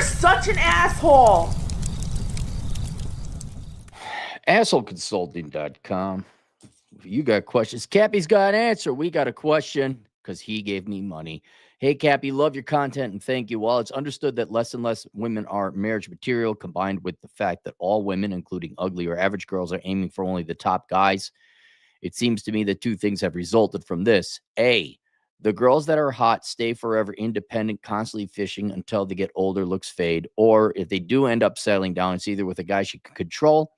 such an asshole. AssholeConsulting.com. If you got questions, Cappy's got an answer. We got a question because he gave me money. Hey, Cappy, love your content and thank you. While it's understood that less and less women are marriage material, combined with the fact that all women, including ugly or average girls, are aiming for only the top guys, it seems to me that two things have resulted from this. A, the girls that are hot stay forever independent, constantly fishing until they get older, looks fade. Or if they do end up settling down, it's either with a guy she can control,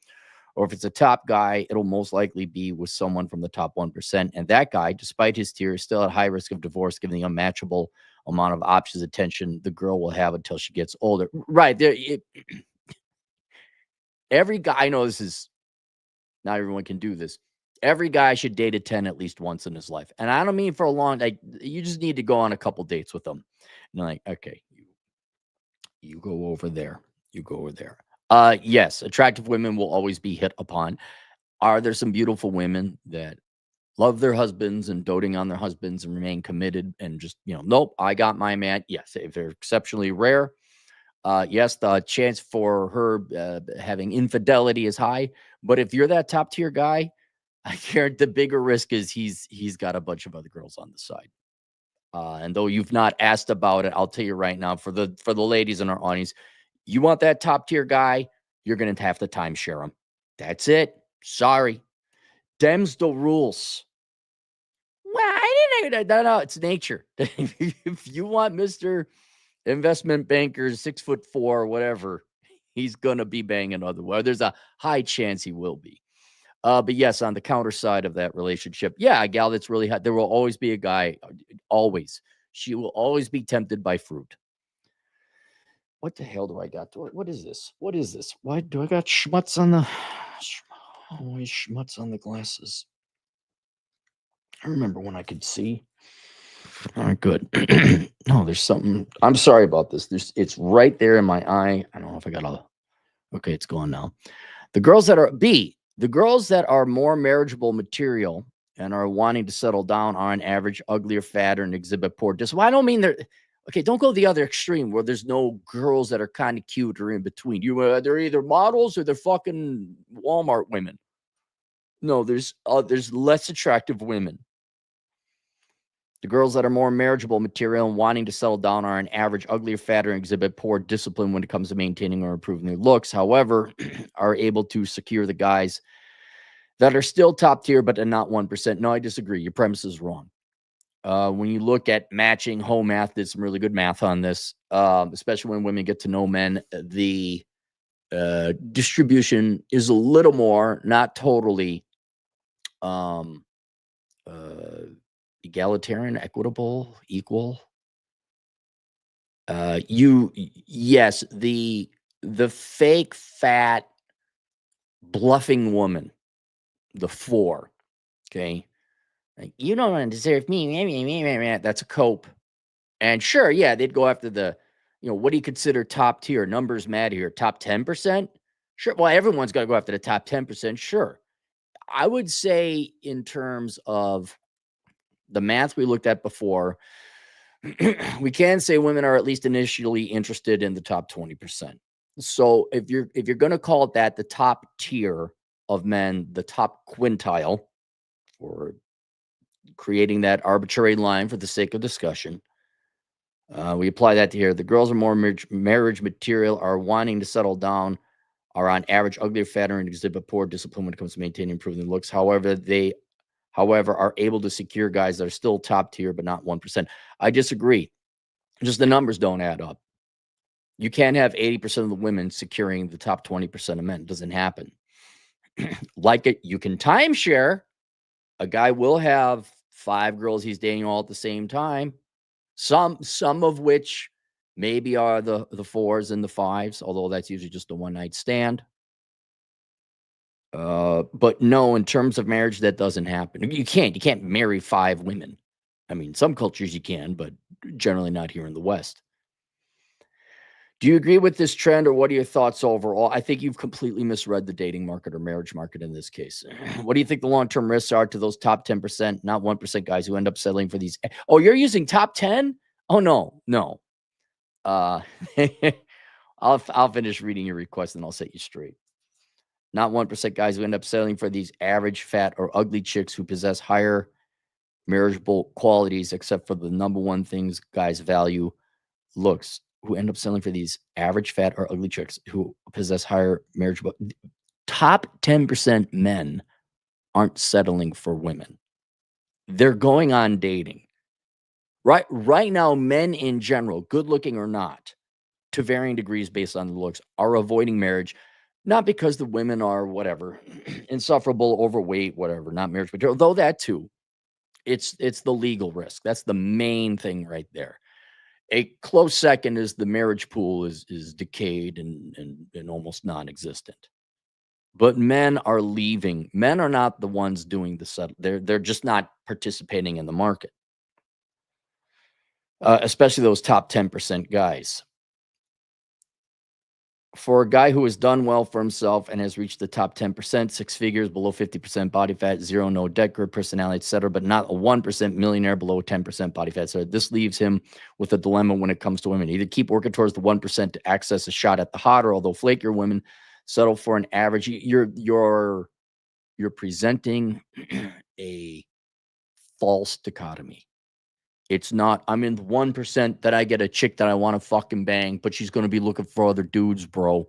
or if it's a top guy, it'll most likely be with someone from the top 1%. And that guy, despite his tier, is still at high risk of divorce, given the unmatchable amount of options attention the girl will have until she gets older. Right. There, every guy, I know this is not everyone can do this. Every guy should date a 10 at least once in his life. And I don't mean for a long, like, you just need to go on a couple dates with them. And you're like, okay, you go over there. You go over there. Yes, attractive women will always be hit upon. Are there some beautiful women that love their husbands and doting on their husbands and remain committed and just, nope, I got my man? Yes, if they're exceptionally rare. Yes, the chance for her having infidelity is high. But if you're that top tier guy, I guarantee the bigger risk is he's got a bunch of other girls on the side. And though you've not asked about it, I'll tell you right now, for the ladies in our audience, you want that top tier guy, you're going to have to timeshare him. That's it. Sorry. Dem's the rules. Well, I didn't know. No, it's nature. If you want Mr. Investment banker, 6'4", whatever, he's going to be banging otherwise. There's a high chance he will be. But yes, on the counter side of that relationship, yeah, a gal that's really hot, there will always be a guy, always. She will always be tempted by fruit. What the hell do I got? What is this? What is this? Why do I got schmutz on the... Always schmutz on the glasses. I remember when I could see. All right, good. No, there's something. I'm sorry about this. It's right there in my eye. I don't know if I got all... Okay, it's gone now. The girls that are more marriageable material and are wanting to settle down are on average uglier, fatter, and exhibit poor discipline. Well, I don't mean they're... Okay, don't go the other extreme where there's no girls that are kind of cute or in between. They're either models or they're fucking Walmart women. No, there's less attractive women. The girls that are more marriageable material and wanting to settle down are on average uglier, fatter, and exhibit poor discipline when it comes to maintaining or improving their looks. However, are able to secure the guys that are still top tier, but are not 1%. No, I disagree. Your premise is wrong. When you look at matching home math, did some really good math on this, especially when women get to know men. The distribution is a little more, not totally egalitarian, equitable, equal. Yes, the fake fat bluffing woman, the 4, okay. Like, you don't deserve me. That's a cope. And sure, yeah, they'd go after the, what do you consider top tier? Numbers matter here. Top 10%? Sure. Well, everyone's got to go after the top 10%. Sure. I would say in terms of the math we looked at before, we can say women are at least initially interested in the top 20%. So if you're going to call it that, the top tier of men, the top quintile, or creating that arbitrary line for the sake of discussion, we apply that to here. The girls are more marriage material, are wanting to settle down, are on average uglier, fatter, and exhibit poor discipline when it comes to maintaining and improving looks. However, are able to secure guys that are still top tier, but not 1%. I disagree. Just the numbers don't add up. You can't have 80% of the women securing the top 20% of men. It doesn't happen. Like it, you can timeshare. A guy will have 5 girls he's dating all at the same time. Some of which maybe are the 4s and the 5s, although that's usually just a one-night stand. But no, in terms of marriage, that doesn't happen. You can't marry 5 women. I mean, some cultures you can, but generally not here in the West. Do you agree with this trend, or what are your thoughts overall? I think you've completely misread the dating market or marriage market in this case. What do you think the long-term risks are to those top 10%, not 1% guys who end up settling for these? Oh, you're using top 10? Oh, no. I'll finish reading your request and I'll set you straight. Not 1% guys who end up settling for these average, fat, or ugly chicks who possess higher marriageable qualities, except for the number one things guys value, looks, who end up settling for these average, fat, or ugly chicks who possess higher marriageable. Top 10% men aren't settling for women. They're going on dating. Right now, men in general, good looking or not, to varying degrees based on the looks, are avoiding marriage, not because the women are whatever, insufferable, overweight, whatever, not marriage material, though that too. It's the legal risk. That's the main thing right there. A close second is the marriage pool is decayed and almost non-existent. But men are leaving. Men are not the ones doing the settle. They're just not participating in the market. Especially those top 10% guys. For a guy who has done well for himself and has reached the top 10%, 6 figures, below 50% body fat, 0, no debt, good personality, etc., but not a 1% millionaire below 10% body fat. So this leaves him with a dilemma when it comes to women. Either keep working towards the 1% to access a shot at the hotter, although flakier women, settle for an average. You're presenting a false dichotomy. It's not, I'm in the 1% that I get a chick that I want to fucking bang, but she's going to be looking for other dudes, bro.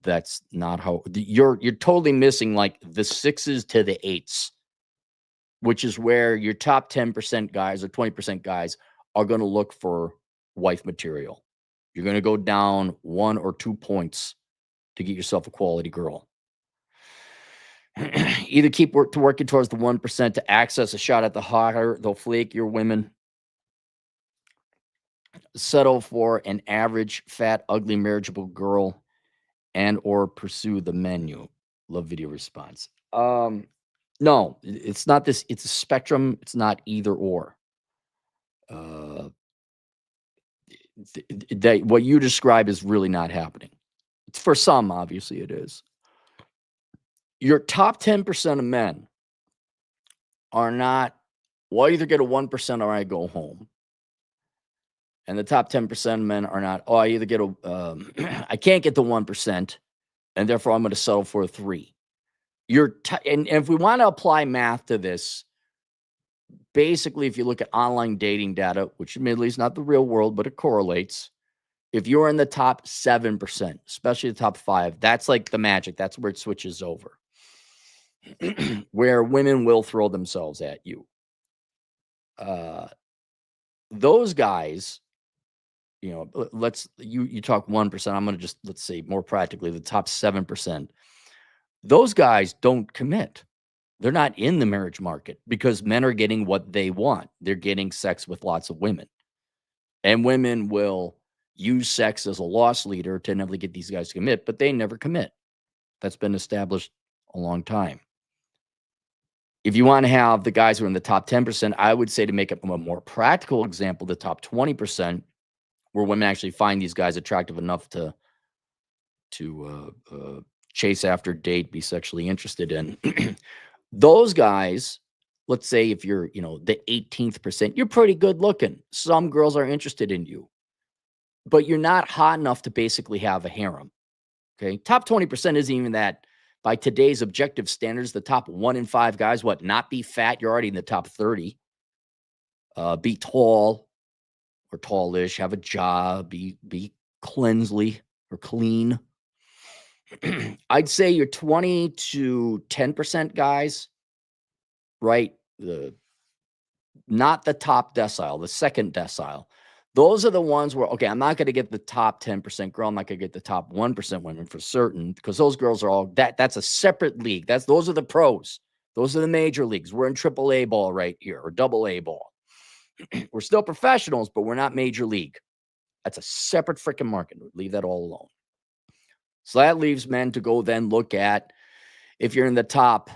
That's not how you're totally missing like the 6s to the 8s, which is where your top 10% guys or 20% guys are going to look for wife material. You're going to go down 1 or 2 points to get yourself a quality girl. Either keep working towards the 1% to access a shot at the hotter, though flakier women, settle for an average, fat, ugly, marriageable girl, and or pursue the menu. Love video response. No, it's not this. It's a spectrum. It's not either or. That what you describe is really not happening. It's for some, obviously, it is. Your top 10% of men are not. Well, I either get a 1% or I go home. And the top 10% of men are not. Oh, I either get a. I can't get the 1%, and therefore I'm going to settle for a 3. And if we want to apply math to this, basically, if you look at online dating data, which admittedly is not the real world, but it correlates. If you're in the top 7%, especially the top 5, that's like the magic. That's where it switches over, where women will throw themselves at you. Those guys, you know, you talk 1%. I'm going to just, let's say more practically, the top 7%. Those guys don't commit. They're not in the marriage market because men are getting what they want. They're getting sex with lots of women. And women will use sex as a loss leader to never get these guys to commit, but they never commit. That's been established a long time. If you want to have the guys who are in the top 10%, I would say to make it a more practical example, the top 20%, where women actually find these guys attractive enough to chase after, date, be sexually interested in. Those guys, let's say if you're, the 18th percent, you're pretty good looking. Some girls are interested in you, but you're not hot enough to basically have a harem. Okay. Top 20% isn't even that. By today's objective standards, the top 1 in 5 guys, not be fat. You're already in the top 30. Be tall or tallish, have a job, be cleansely or clean. I'd say you're 20 to 10% guys, right? Not the top decile, the second decile. Those are the ones where, okay, I'm not going to get the top 10% girl. I'm not going to get the top 1% women for certain, because those girls are all that's a separate league. Those are the pros. Those are the major leagues. We're in AAA ball right here, or AA ball. We're still professionals, but we're not major league. That's a separate freaking market. Leave that all alone. So that leaves men to go then look at, if you're in the top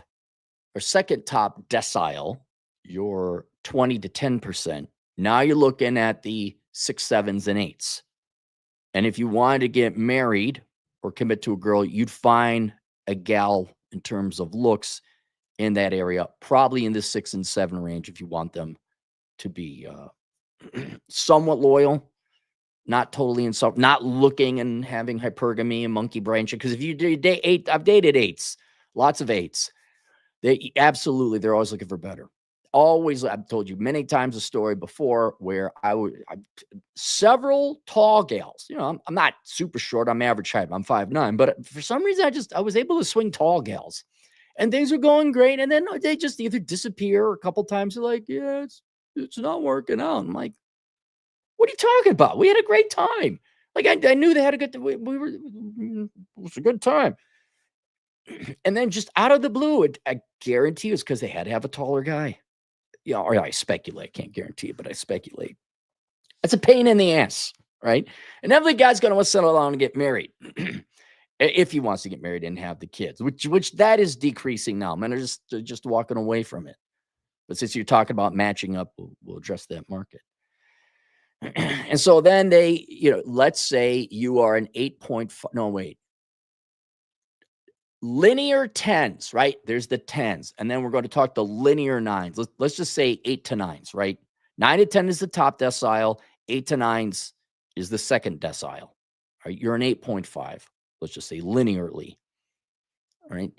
or second top decile, you're 20 to 10%. Now you're looking at the 6, 7s, and 8s. And if you wanted to get married or commit to a girl, you'd find a gal in terms of looks in that area, probably in the 6 and 7 range if you want them to be somewhat loyal. not totally insult, not looking and having hypergamy and monkey brain shit. Because if you date eight, I've dated eights, lots of eights. Absolutely, they're always looking for better. Always, I've told you many times a story before where several tall gals. I'm not super short. I'm average height. I'm 5'9", but for some reason, I was able to swing tall gals, and things were going great. And then they just either disappear, or a couple times they're like, "Yeah, it's not working out." I'm like, "What are you talking about? We had a great time. Like I knew they had a good. We were. It was a good time." And then just out of the blue, I guarantee it's because they had to have a taller guy. Or I speculate. Can't guarantee it, but I speculate. That's a pain in the ass, right? And every guy's going to want to settle down and get married. If he wants to get married and have the kids, which that is decreasing now. Men are just walking away from it. But since you're talking about matching up, we'll address that market. And so then they, let's say you are an 8.5. No, wait. Linear tens, right? There's the tens. And then we're going to talk the linear nines. Let's just say 8 to 9s, right? 9 to 10 is the top decile. 8 to 9s is the second decile. Right? You're an 8.5. Let's just say linearly. All right.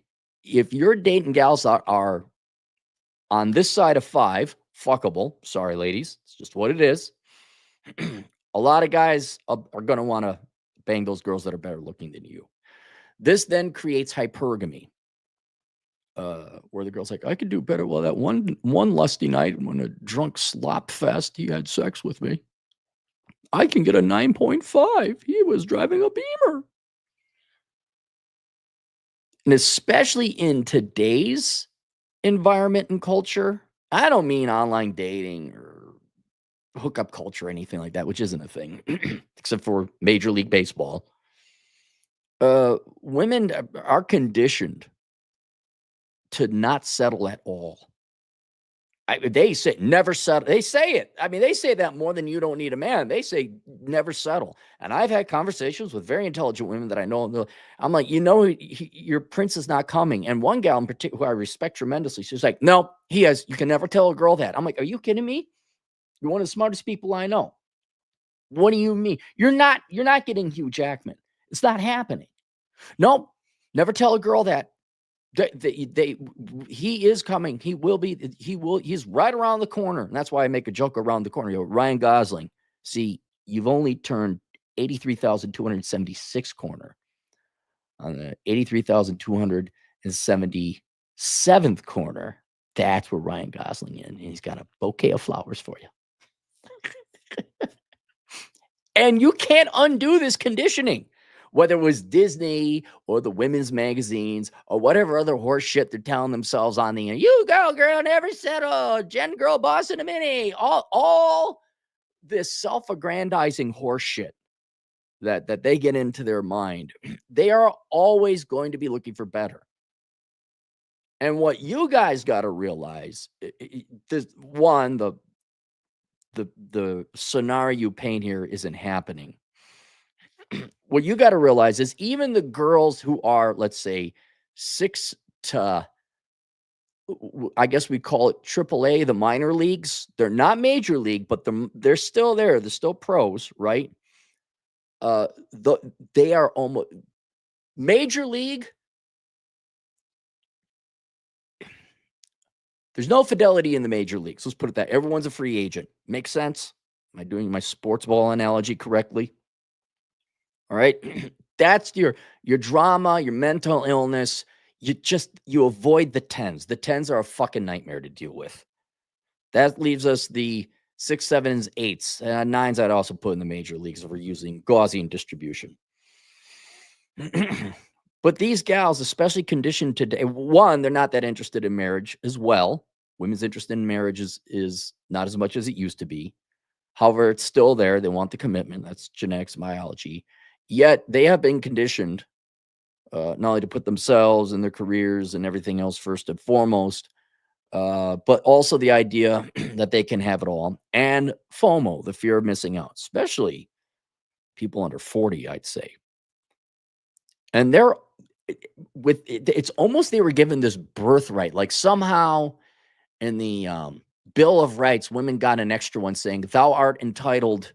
If your dating gals are on this side of 5, fuckable. Sorry, ladies. It's just what it is. A lot of guys are going to want to bang those girls that are better looking than you. This then creates hypergamy, where the girl's like, I could do better. Well, that one lusty night when a drunk slop fest, he had sex with me. I can get a 9.5. He was driving a Beamer. And especially in today's environment and culture, I don't mean online dating or hookup culture or anything like that, which isn't a thing, except for Major League Baseball. Women are conditioned to not settle at all. They say never settle. They say it. I mean, they say that more than you don't need a man. They say never settle. And I've had conversations with very intelligent women that I know. I'm like, your prince is not coming. And one gal in particular, who I respect tremendously, she's like, no, he has. You can never tell a girl that. I'm like, are you kidding me? You're one of the smartest people I know. What do you mean? You're not getting Hugh Jackman. It's not happening. Nope. Never tell a girl that. He is coming. He will be. He's right around the corner. And that's why I make a joke around the corner. Ryan Gosling. See, you've only turned 83,276 corner on the 83,277th corner. That's where Ryan Gosling is. And he's got a bouquet of flowers for you. And you can't undo this conditioning. Whether it was Disney or the women's magazines or whatever other horse shit they're telling themselves on the, you go, girl, never settle, Gen girl, boss in a mini, all this self-aggrandizing horse shit that they get into their mind. They are always going to be looking for better. And what you guys got to realize, the scenario you paint here isn't happening. What you got to realize is even the girls who are, let's say, 6 to, I guess we call it AAA, the minor leagues. They're not major league, but they're still there. They're still pros, right? They are almost major league. There's no fidelity in the major leagues. Let's put it that. Everyone's a free agent. Makes sense? Am I doing my sports ball analogy correctly? All right. That's your drama, your mental illness. You avoid the 10s. The 10s are a fucking nightmare to deal with. That leaves us the 6, 7s, 8s. 9s I'd also put in the major leagues if we're using Gaussian distribution. But these gals, especially conditioned today, one, they're not that interested in marriage as well. Women's interest in marriage is not as much as it used to be. However, it's still there. They want the commitment. That's genetics, biology. Yet they have been conditioned not only to put themselves and their careers and everything else first and foremost, but also the idea that they can have it all. And FOMO, the fear of missing out, especially people under 40, I'd say. And it's almost they were given this birthright. Like somehow in the Bill of Rights, women got an extra one saying, thou art entitled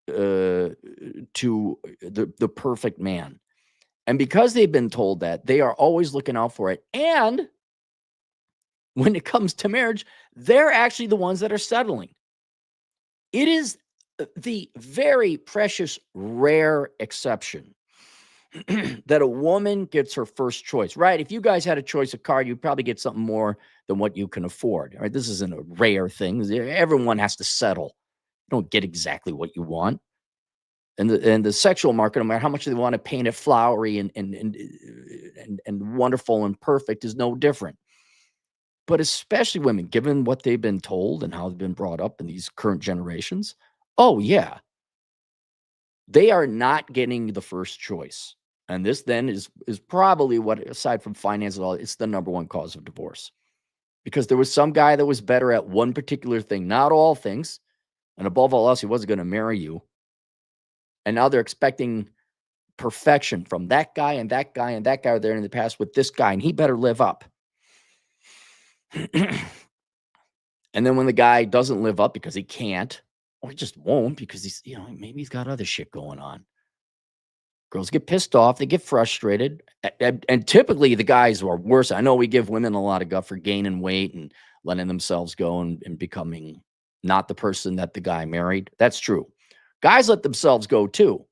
to the perfect man. And because they've been told that, they are always looking out for it. And when it comes to marriage, they're actually the ones that are settling. It is the very precious, rare exception that a woman gets her first choice, right? If you guys had a choice of car, you'd probably get something more than what you can afford, right? This isn't a rare thing. Everyone has to settle. You don't get exactly what you want. And the sexual market, no matter how much they want to paint it flowery and wonderful and perfect, is no different. But especially women, given what they've been told and how they've been brought up in these current generations, oh yeah, they are not getting the first choice. And this then is probably what, aside from finances, all, it's the number one cause of divorce. Because there was some guy that was better at one particular thing, not all things, and above all else, he wasn't going to marry you. And now they're expecting perfection from that guy and that guy and that guy there in the past with this guy, and he better live up. And then when the guy doesn't live up because he can't, or he just won't because he's, maybe he's got other shit going on. Girls get pissed off. They get frustrated. And typically the guys are worse. I know we give women a lot of guff for gaining weight and letting themselves go and becoming not the person that the guy married. That's true. Guys let themselves go too.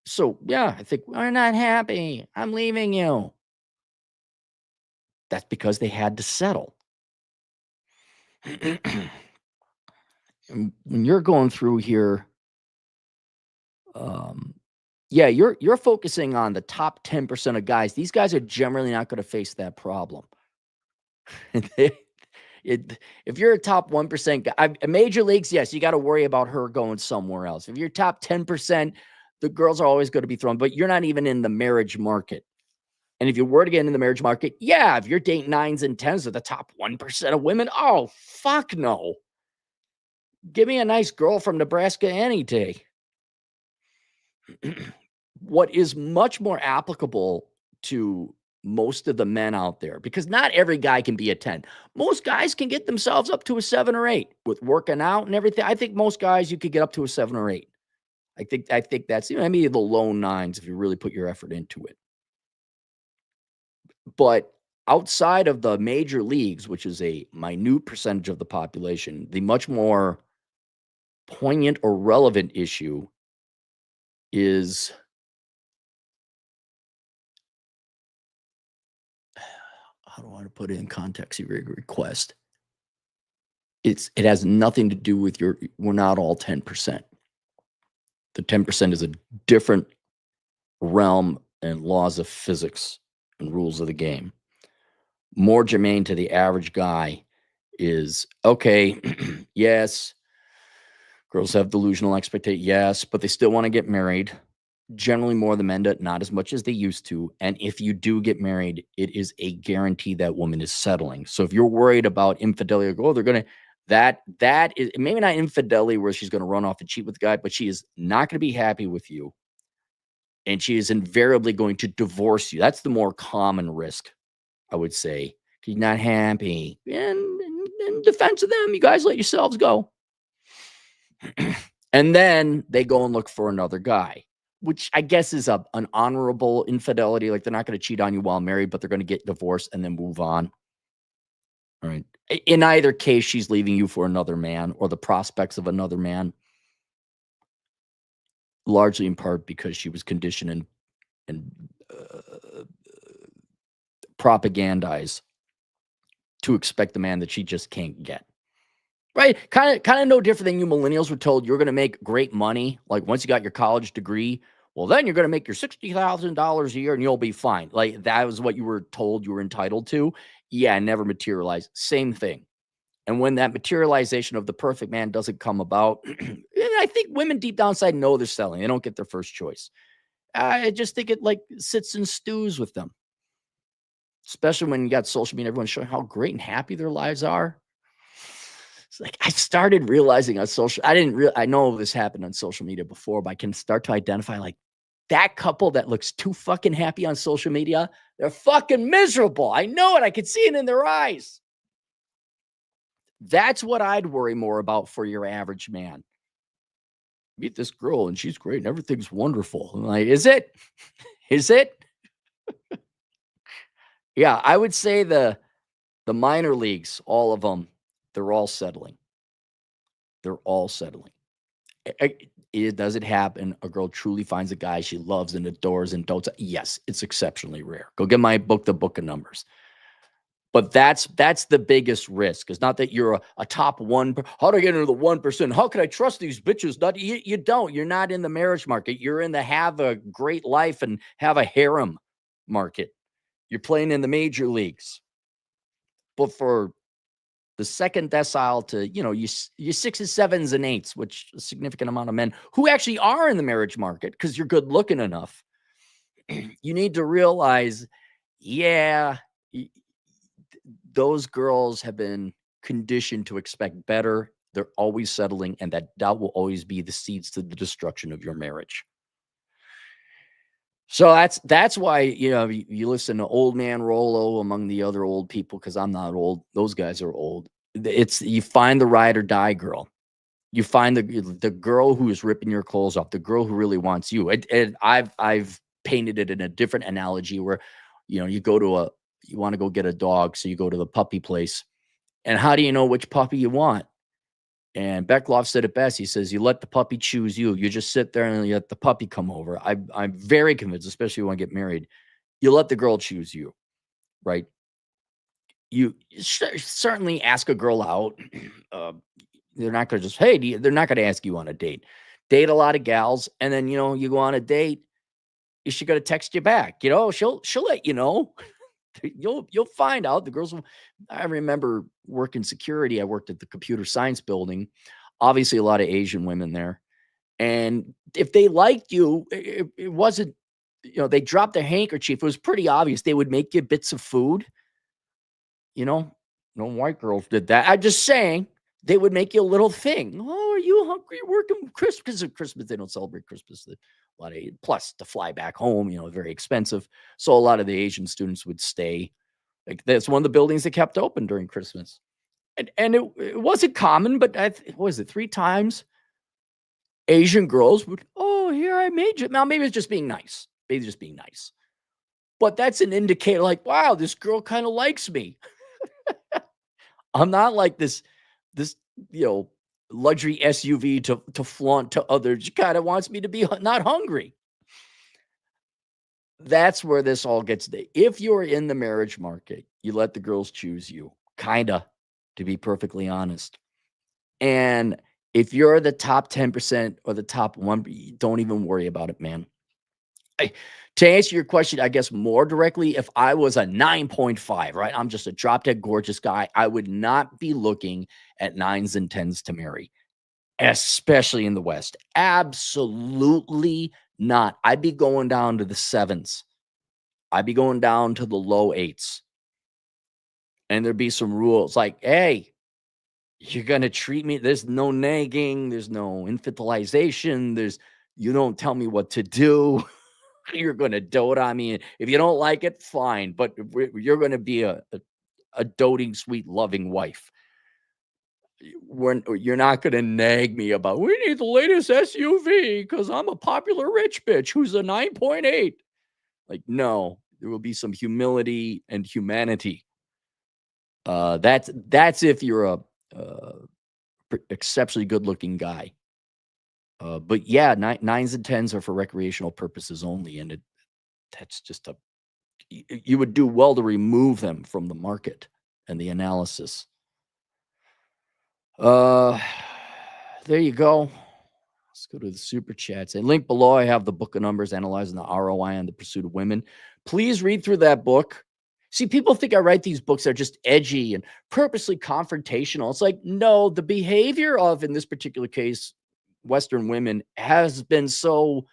So, yeah, I think we're not happy. I'm leaving you. That's because they had to settle. When you're going through here, yeah, you're focusing on the top 10% of guys. These guys are generally not going to face that problem. If you're a top 1% guy, major leagues, yes, you got to worry about her going somewhere else. If you're top 10%, the girls are always going to be thrown, but you're not even in the marriage market. And if you were to get in the marriage market, yeah, if you're dating 9s and 10s of the top 1% of women, oh, fuck no. Give me a nice girl from Nebraska any day. What is much more applicable to most of the men out there, because not every guy can be a 10. Most guys can get themselves up to a 7 or 8 with working out and everything. I think most guys, you could get up to a 7 or 8. I think that's, maybe the low 9s if you really put your effort into it. But outside of the major leagues, which is a minute percentage of the population, the much more poignant or relevant issue is, how do I want to put it in context, your request? It has nothing to do with we're not all 10%. The 10% is a different realm and laws of physics and rules of the game. More germane to the average guy is, okay, yes, girls have delusional expectations, yes, but they still want to get married. Generally more the men, not as much as they used to. And if you do get married, it is a guarantee that woman is settling. So if you're worried about infidelity, they're going to, that is maybe not infidelity where she's going to run off and cheat with the guy, but she is not going to be happy with you. And she is invariably going to divorce you. That's the more common risk, I would say. She's not happy. And in defense of them, you guys let yourselves go. And then they go and look for another guy, which I guess is an honorable infidelity. Like, they're not going to cheat on you while married, but they're going to get divorced and then move on. All right. In either case, she's leaving you for another man or the prospects of another man, largely in part because she was conditioned and propagandized to expect the man that she just can't get. Right? Kind of no different than you millennials were told you're going to make great money. Like, once you got your college degree, well, then you're going to make your $60,000 a year and you'll be fine. Like, that was what you were told you were entitled to. Yeah, never materialized. Same thing. And when that materialization of the perfect man doesn't come about, I think women deep down inside know they're selling. They don't get their first choice. I just think it like sits and stews with them. Especially when you got social media, everyone's showing how great and happy their lives are. It's like, I started realizing on social, I know this happened on social media before, but I can start to identify like that couple that looks too fucking happy on social media. They're fucking miserable. I know it. I can see it in their eyes. That's what I'd worry more about for your average man. meet this girl and she's great and everything's wonderful. I'm like, is it? Is it? Yeah, I would say the minor leagues, all of them, they're all settling. They're all settling. Does it happen? A girl truly finds a guy she loves and adores and dotes. Yes, it's exceptionally rare. Go get my book, The Book of Numbers. But that's the biggest risk. It's not that you're a top one. How do I get into the 1%? How can I trust these bitches? Not you don't. You're not in the marriage market. You're in the have a great life and have a harem market. You're playing in the major leagues. But for the second decile to, you sixes, sevens, and eights, which a significant amount of men who actually are in the marriage market because you're good looking enough, you need to realize, yeah, those girls have been conditioned to expect better. They're always settling, and that will always be the seeds to the destruction of your marriage. So that's why, you listen to Old Man Rollo among the other old people, because I'm not old. Those guys are old. It's you find the ride or die girl. You find the girl who is ripping your clothes off, the girl who really wants you. And I've painted it in a different analogy where, you want to go get a dog, so you go to the puppy place. And how do you know which puppy you want? And Beckloff said it best. He says, you let the puppy choose you. You just sit there and you let the puppy come over. I'm very convinced, especially when I get married, you let the girl choose you, right? You certainly ask a girl out. They're not going to just, hey, they're not going to ask you on a date. Date a lot of gals. And then, you go on a date. Is she going to text you back? She'll let you know. You'll find out. The girls I remember working security. I worked at the computer science building. Obviously, a lot of Asian women there. And if they liked you, it wasn't, they dropped their handkerchief. It was pretty obvious. They would make you bits of food. No white girls did that. I'm just saying, they would make you a little thing. Oh, are you hungry? You're working Christmas. Because of Christmas, they don't celebrate Christmas. A lot of, plus to fly back home, very expensive. So a lot of the Asian students would stay. Like that's one of the buildings that kept open during Christmas. And it wasn't common, but what was it, 3 times? Asian girls would, oh, here I made you. Now maybe it's just being nice. Maybe just being nice. But that's an indicator like, wow, this girl kind of likes me. I'm not like this, luxury SUV to flaunt to others. She kind of wants me to be not hungry. That's where this all gets. If you're in the marriage market, you let the girls choose you, kinda, to be perfectly honest. And if you're the top 10% or the top 1%, don't even worry about it, man. To answer your question, I guess more directly, if I was a 9.5, right? I'm just a drop dead gorgeous guy. I would not be looking at 9s and 10s to marry, especially in the West. Absolutely not. I'd be going down to the 7s. I'd be going down to the low 8s. And there'd be some rules like, hey, you're going to treat me. There's no nagging. There's no infantilization. You don't tell me what to do. You're going to dote on me. If you don't like it, fine. But you're going to be a doting, sweet, loving wife. You're not going to nag me about, we need the latest SUV because I'm a popular rich bitch who's a 9.8. Like, no, there will be some humility and humanity. That's if you're a exceptionally good looking guy. But yeah, 9s and 10s are for recreational purposes only. And that's just you would do well to remove them from the market and the analysis. There you go. Let's go to the super chats. And link below, I have the book of numbers analyzing the ROI on the pursuit of women. Please read through that book. See, people think I write these books that are just edgy and purposely confrontational. It's like, no, the behavior of, in this particular case, Western women has been so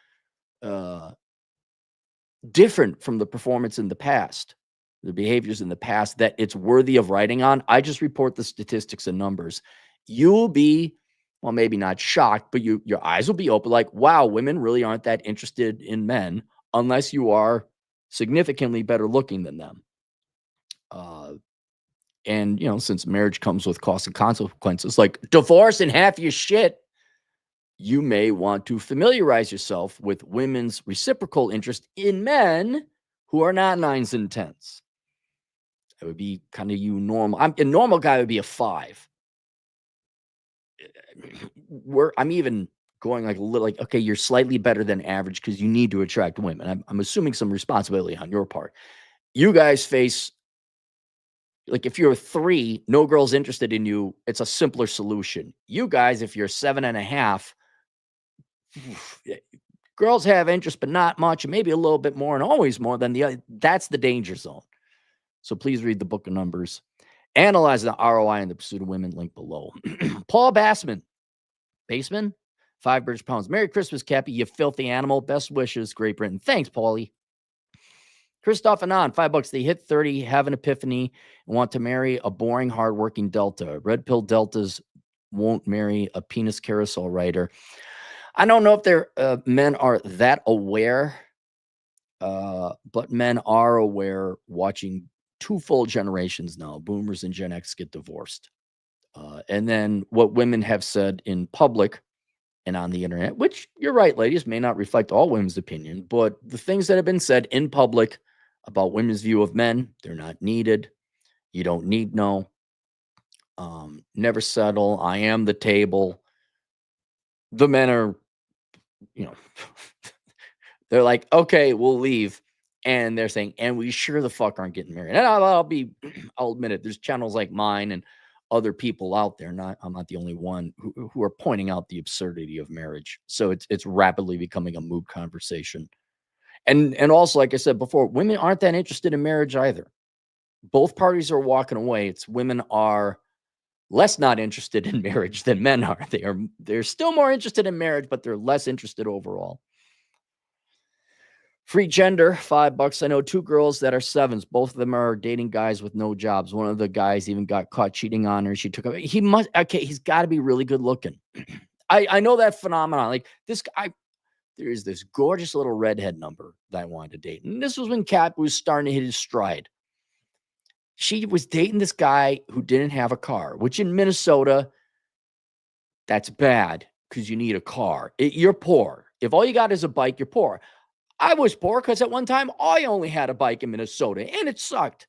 different from the performance in the past, the behaviors in the past, that it's worthy of writing on. I just report the statistics and numbers. You'll be, well, maybe not shocked, but your eyes will be open like, wow, women really aren't that interested in men unless you are significantly better looking than them. And, since marriage comes with costs and consequences, like divorce and half your shit, you may want to familiarize yourself with women's reciprocal interest in men who are not 9s and 10s. That would be kind of you normal. A normal guy would be a 5. I'm even going like a little like, okay, you're slightly better than average because you need to attract women. I'm assuming some responsibility on your part. You guys face, like, if you're a 3, no girl's interested in you, it's a simpler solution. You guys, if you're 7.5, girls have interest, but not much, and maybe a little bit more, and always more than the other. That's the danger zone. So please read the book of Numbers. Analyze the ROI in the pursuit of women, link below. Paul Bassman. 5 British pounds. Merry Christmas, Cappy, you filthy animal. Best wishes, Great Britain. Thanks, Paulie. Christoph Anon, $5. They hit 30, have an epiphany, and want to marry a boring, hardworking Delta. Red pill Deltas won't marry a penis carousel rider. I don't know if their men are that aware, but men are aware watching 2 full generations now. Boomers and Gen X get divorced. And then what women have said in public and on the internet, which you're right, ladies, may not reflect all women's opinion, but the things that have been said in public about women's view of men, they're not needed. You don't need no. Never settle. I am the table. The men are, they're like, okay, we'll leave. And they're saying, and we sure the fuck aren't getting married. And I'll admit it. There's channels like mine and other people out there. I'm not the only one who are pointing out the absurdity of marriage. So it's rapidly becoming a moot conversation. And also, like I said before, women aren't that interested in marriage either. Both parties are walking away. It's women are less not interested in marriage than men are. They're still more interested in marriage, but they're less interested overall. Free gender, $5. I know 2 girls that are 7s. Both of them are dating guys with no jobs. One of the guys even got caught cheating on her. She took him. He's got to be really good looking. I know that phenomenon. Like this guy, there is this gorgeous little redhead number that I wanted to date. And this was when Cap was starting to hit his stride. She was dating this guy who didn't have a car, which in Minnesota, that's bad because you need a car. You're poor. If all you got is a bike, you're poor. I was poor because at one time I only had a bike in Minnesota and it sucked.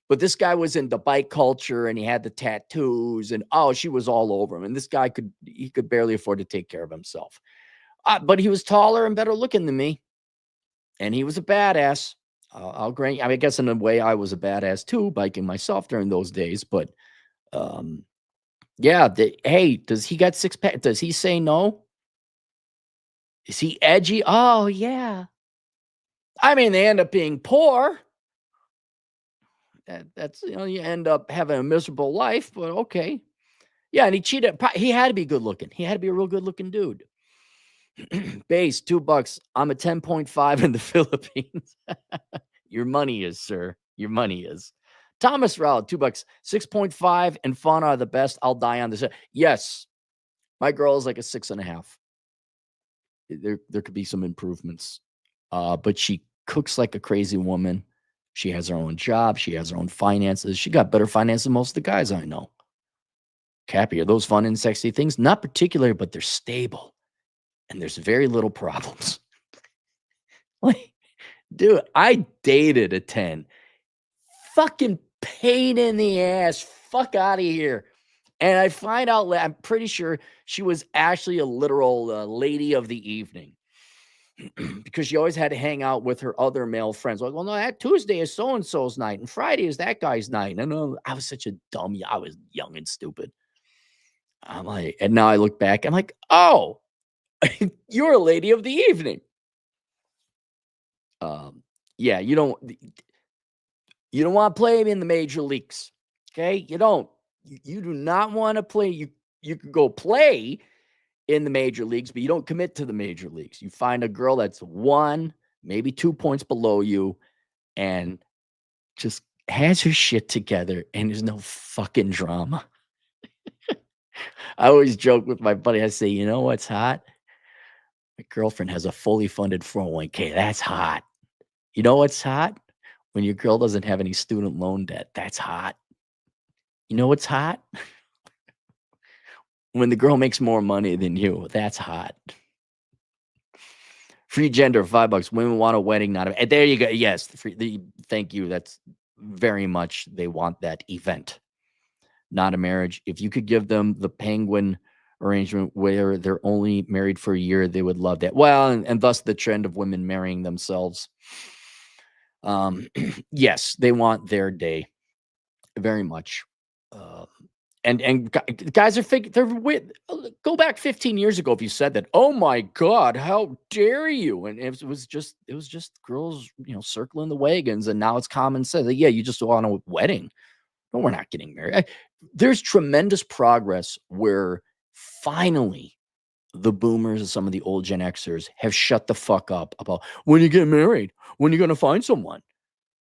But this guy was in the bike culture and he had the tattoos and she was all over him. And this guy could barely afford to take care of himself. But he was taller and better looking than me. And he was a badass. I'll grant you. I guess in a way I was a badass too, biking myself during those days. But yeah, hey, does he got 6-pack? Does he say no? Is he edgy? Oh, yeah. I mean, they end up being poor. That's, you end up having a miserable life, but okay. Yeah, and he cheated. He had to be good looking. He had to be a real good looking dude. Base, $2. I'm a 10.5 in the Philippines. Your money is, sir. Your money is. Thomas Rowell, $2. 6.5 and fun are the best. I'll die on this. Yes. My girl is like a 6.5. There could be some improvements. But she cooks like a crazy woman. She has her own job. She has her own finances. She got better finances than most of the guys I know. Cappy, are those fun and sexy things? Not particularly, but they're stable. And there's very little problems. Like, dude, I dated a 10. Fucking pain in the ass. Fuck out of here. And I find out, I'm pretty sure she was actually a literal lady of the evening. Because she always had to hang out with her other male friends. Like, well, no, that Tuesday is so-and-so's night, and Friday is that guy's night. And I was such a dumb, I was young and stupid. I'm like, and now I look back, I'm like, oh, you're a lady of the evening. Yeah, you don't want to play in the major leagues. Okay, you don't. You do not want to play. You could go play in the major leagues, but you don't commit to the major leagues. You find a girl that's 1, maybe 2 points below you and just has her shit together and there's no fucking drama. I always joke with my buddy. I say, you know what's hot? My girlfriend has a fully funded 401k. That's hot. You know what's hot? When your girl doesn't have any student loan debt. That's hot. You know what's hot? When the girl makes more money than you, that's hot. Free gender, $5. Women want a wedding, not a. And there you go. Yes, thank you. That's very much they want that event, not a marriage. If you could give them the penguin arrangement where they're only married for a year, they would love that. Well, and thus the trend of women marrying themselves. Yes, they want their day very much. And guys are fake. They're with. Go back 15 years ago if you said that. Oh my God, how dare you? And it was just girls, circling the wagons. And now it's common sense. Yeah, you just want a wedding. No, we're not getting married. There's tremendous progress where finally the boomers and some of the old Gen Xers have shut the fuck up about when you get married, when you're going to find someone.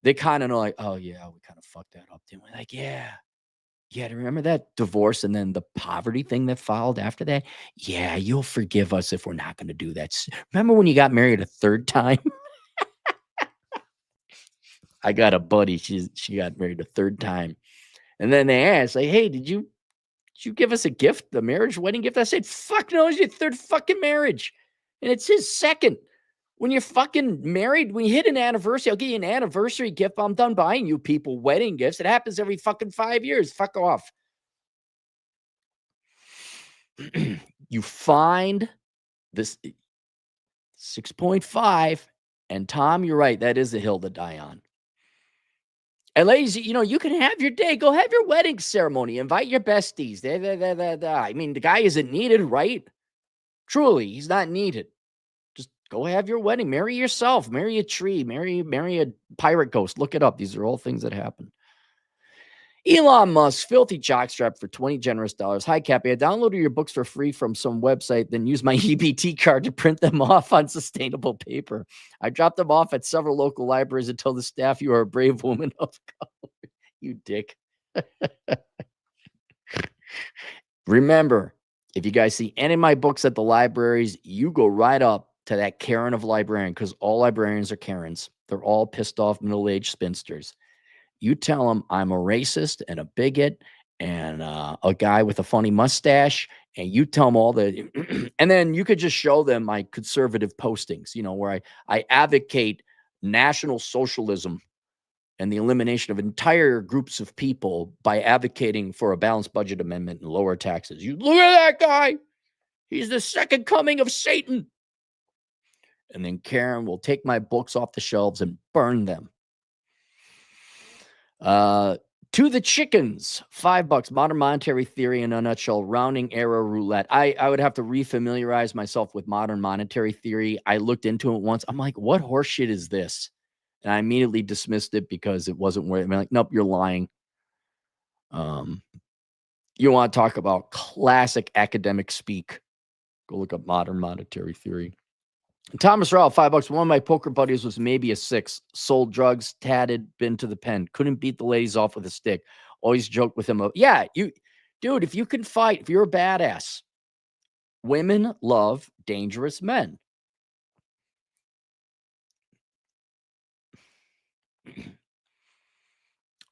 They kind of know like, oh yeah, we kind of fucked that up, didn't we? Like, yeah. Yeah, remember that divorce and then the poverty thing that followed after that? Yeah, you'll forgive us if we're not going to do that. Remember when you got married a third time? I got a buddy. She got married a third time. And then they asked, like, hey, did you give us a gift, the marriage wedding gift? I said, fuck no, it's your third fucking marriage. And it's his second. When you're fucking married, when you hit an anniversary, I'll give you an anniversary gift. I'm done buying you people wedding gifts. It happens every fucking 5 years. Fuck off. You find this 6.5, and Tom, you're right. That is a hill to die on. And ladies, you can have your day. Go have your wedding ceremony. Invite your besties. I mean, the guy isn't needed, right? Truly, he's not needed. Just go have your wedding. Marry yourself. Marry a tree. Marry a pirate ghost. Look it up. These are all things that happen. Elon Musk, filthy jockstrap for $20 generous. Hi, Cappy. I downloaded your books for free from some website, then used my EBT card to print them off on sustainable paper. I dropped them off at several local libraries and told the staff you are a brave woman of color. You dick. Remember, if you guys see any of my books at the libraries, you go right up to that Karen of librarian, because all librarians are Karens. They're all pissed off middle-aged spinsters. You tell them I'm a racist and a bigot and a guy with a funny mustache, and you tell them all the, and then you could just show them my conservative postings, where I advocate National Socialism and the elimination of entire groups of people by advocating for a balanced budget amendment and lower taxes. You look at that guy. He's the second coming of Satan. And then Karen will take my books off the shelves and burn them. To the chickens, $5. Modern monetary theory in a nutshell. Rounding error roulette. I would have to refamiliarize myself with modern monetary theory. I looked into it once. I'm like, what horseshit is this? And I immediately dismissed it because it wasn't where I'm like, nope, you're lying. You want to talk about classic academic speak? Go look up modern monetary theory. Thomas Rowell, $5. One of my poker buddies was maybe a 6. Sold drugs, tatted, been to the pen. Couldn't beat the ladies off with a stick. Always joke with him. Yeah, dude, if you can fight, if you're a badass, women love dangerous men.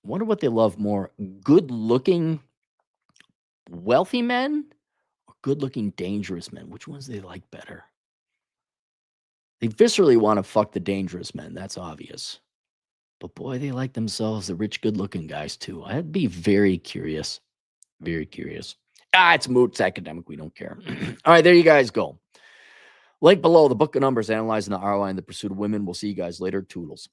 Wonder what they love more: good-looking, wealthy men, or good-looking, dangerous men? Which ones they like better? They viscerally want to fuck the dangerous men. That's obvious. But boy, they like themselves the rich, good-looking guys too. I'd be very curious. Very curious. It's moot. It's academic. We don't care. All right, there you guys go. Link below, the book of numbers analyzing the ROI in the pursuit of women. We'll see you guys later. Toodles.